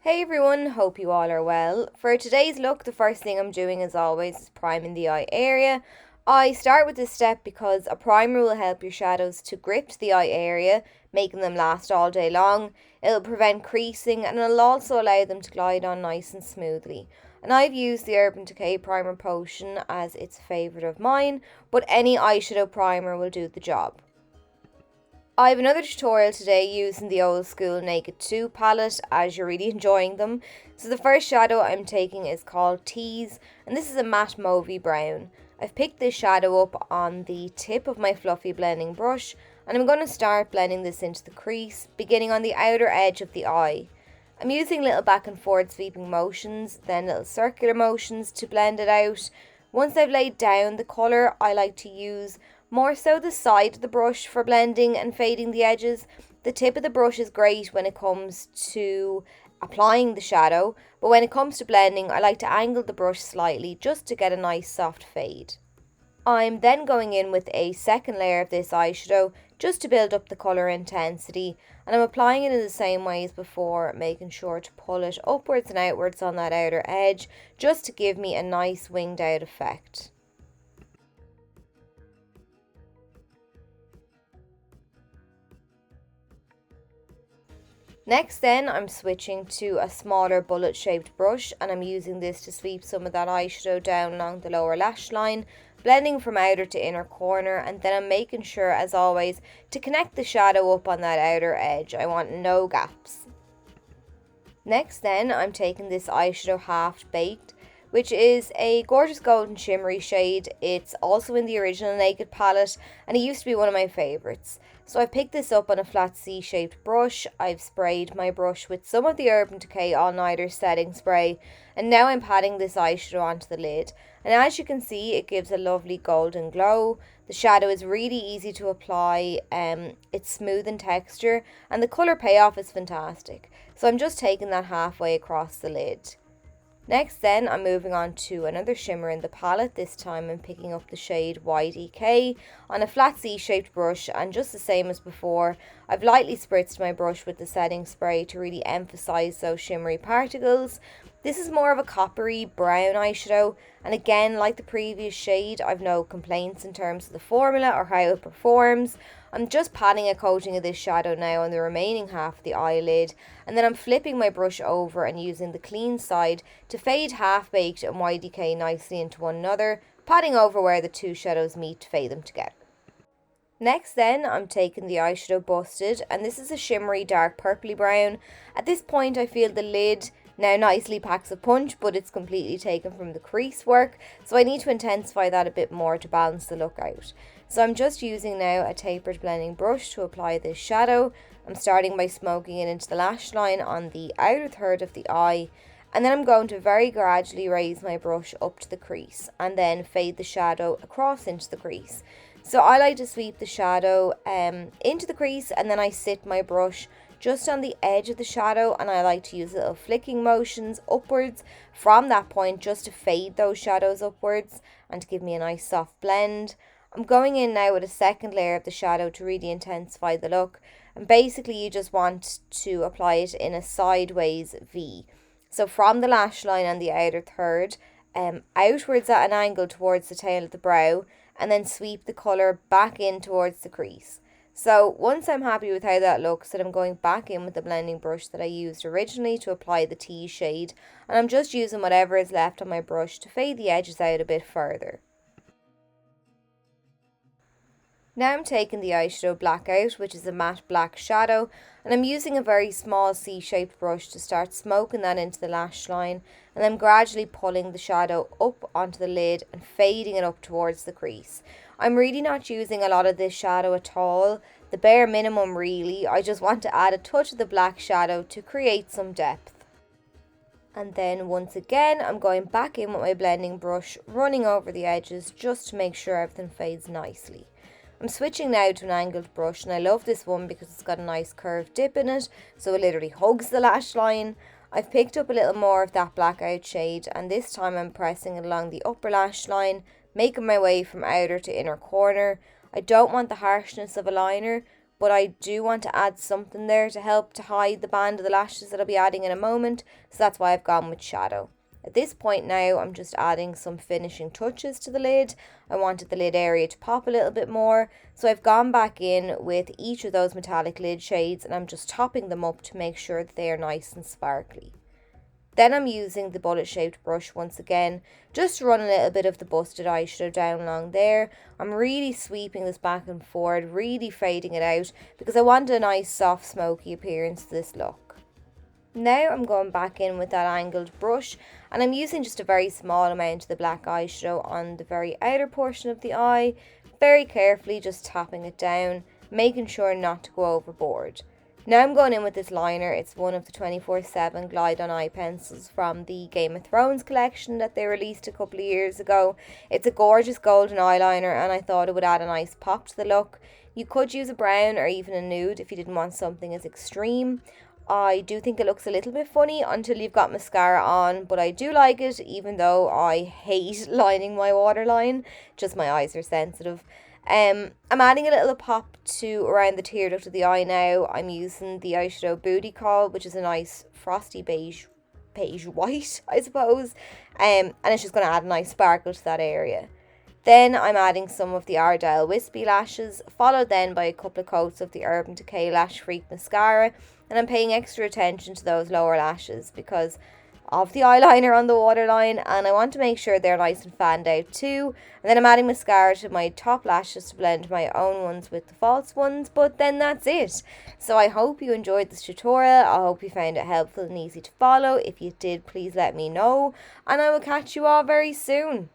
Hey everyone, hope you all are well. For today's look, the first thing I'm doing as always is priming the eye area. I start with this step because a primer will help your shadows to grip the eye area, making them last all day long. It'll prevent creasing and it'll also allow them to glide on nice and smoothly. And I've used the Urban Decay Primer Potion as it's a favourite of mine, but any eyeshadow primer will do the job. I have another tutorial today using the old school Naked 2 palette as you're really enjoying them. So the first shadow I'm taking is called Tease, and this is a matte mauvey brown. I've picked this shadow up on the tip of my fluffy blending brush, and I'm going to start blending this into the crease, beginning on the outer edge of the eye. I'm using little back and forward sweeping motions, then little circular motions to blend it out. Once I've laid down the colour, I like to use more so the side of the brush for blending and fading the edges. The tip of the brush is great when it comes to applying the shadow, but when it comes to blending, I like to angle the brush slightly just to get a nice soft fade. I'm then going in with a second layer of this eyeshadow just to build up the colour intensity, and I'm applying it in the same way as before, making sure to pull it upwards and outwards on that outer edge just to give me a nice winged out effect. Next then, I'm switching to a smaller bullet shaped brush and I'm using this to sweep some of that eyeshadow down along the lower lash line, blending from outer to inner corner, and then I'm making sure as always to connect the shadow up on that outer edge. I want no gaps. Next then, I'm taking this eyeshadow Half Baked, which is a gorgeous golden shimmery shade. It's also in the original Naked palette and it used to be one of my favourites. So I picked this up on a flat C-shaped brush. I've sprayed my brush with some of the Urban Decay All Nighter setting spray, and now I'm patting this eyeshadow onto the lid. And as you can see, it gives a lovely golden glow. The shadow is really easy to apply, it's smooth in texture, and the colour payoff is fantastic. So I'm just taking that halfway across the lid. Next then, I'm moving on to another shimmer in the palette. This time I'm picking up the shade YDK on a flat C-shaped brush, and just the same as before, I've lightly spritzed my brush with the setting spray to really emphasize those shimmery particles. This is more of a coppery brown eyeshadow, and again, like the previous shade, I've no complaints in terms of the formula or how it performs. I'm just patting a coating of this shadow now on the remaining half of the eyelid, and then I'm flipping my brush over and using the clean side to fade Half Baked and YDK nicely into one another, patting over where the two shadows meet to fade them together. Next then, I'm taking the eyeshadow Busted, and this is a shimmery dark purpley brown. At this point, I feel the lid now nicely packs a punch, but it's completely taken from the crease work, so I need to intensify that a bit more to balance the look out. So I'm just using now a tapered blending brush to apply this shadow. I'm starting by smoking it into the lash line on the outer third of the eye, and then I'm going to very gradually raise my brush up to the crease and then fade the shadow across into the crease. So I like to sweep the shadow into the crease, and then I sit my brush just on the edge of the shadow, and I like to use little flicking motions upwards from that point just to fade those shadows upwards and to give me a nice soft blend. I'm going in now with a second layer of the shadow to really intensify the look, and basically you just want to apply it in a sideways V. So from the lash line on the outer third, outwards at an angle towards the tail of the brow, and then sweep the colour back in towards the crease. So once I'm happy with how that looks, then I'm going back in with the blending brush that I used originally to apply the Tease shade, and I'm just using whatever is left on my brush to fade the edges out a bit further. Now I'm taking the eyeshadow Blackout, which is a matte black shadow, and I'm using a very small C-shaped brush to start smoking that into the lash line, and then gradually pulling the shadow up onto the lid and fading it up towards the crease. I'm really not using a lot of this shadow at all, the bare minimum really. I just want to add a touch of the black shadow to create some depth. And then once again, I'm going back in with my blending brush, running over the edges just to make sure everything fades nicely. I'm switching now to an angled brush, and I love this one because it's got a nice curved dip in it, so it literally hugs the lash line. I've picked up a little more of that Blackout shade, and this time I'm pressing it along the upper lash line, making my way from outer to inner corner. I don't want the harshness of a liner, but I do want to add something there to help to hide the band of the lashes that I'll be adding in a moment, so that's why I've gone with shadow. At this point now, I'm just adding some finishing touches to the lid. I wanted the lid area to pop a little bit more, so I've gone back in with each of those metallic lid shades and I'm just topping them up to make sure that they are nice and sparkly. Then I'm using the bullet shaped brush once again, just to run a little bit of the busted eyeshadow down along there. I'm really sweeping this back and forward, really fading it out, because I want a nice soft smoky appearance to this look. Now I'm going back in with that angled brush and I'm using just a very small amount of the black eyeshadow on the very outer portion of the eye, very carefully just tapping it down, making sure not to go overboard. Now I'm going in with this liner. It's one of the 24/7 Glide on eye pencils from the Game of Thrones collection that they released a couple of years ago. It's a gorgeous golden eyeliner and I thought it would add a nice pop to the look. You could use a brown or even a nude if you didn't want something as extreme. I do think it looks a little bit funny until you've got mascara on, but I do like it even though I hate lining my waterline. Just my eyes are sensitive. I'm adding a little pop to around the tear duct of the eye now. I'm using the eyeshadow Booty Call, which is a nice frosty beige white, I suppose. And it's just going to add a nice sparkle to that area. Then I'm adding some of the Ardell Wispy lashes, followed then by a couple of coats of the Urban Decay Lash Freak Mascara. And I'm paying extra attention to those lower lashes because of the eyeliner on the waterline, and I want to make sure they're nice and fanned out too. And then I'm adding mascara to my top lashes to blend my own ones with the false ones, but then that's it. So I hope you enjoyed this tutorial. I hope you found it helpful and easy to follow. If you did, please let me know, and I will catch you all very soon.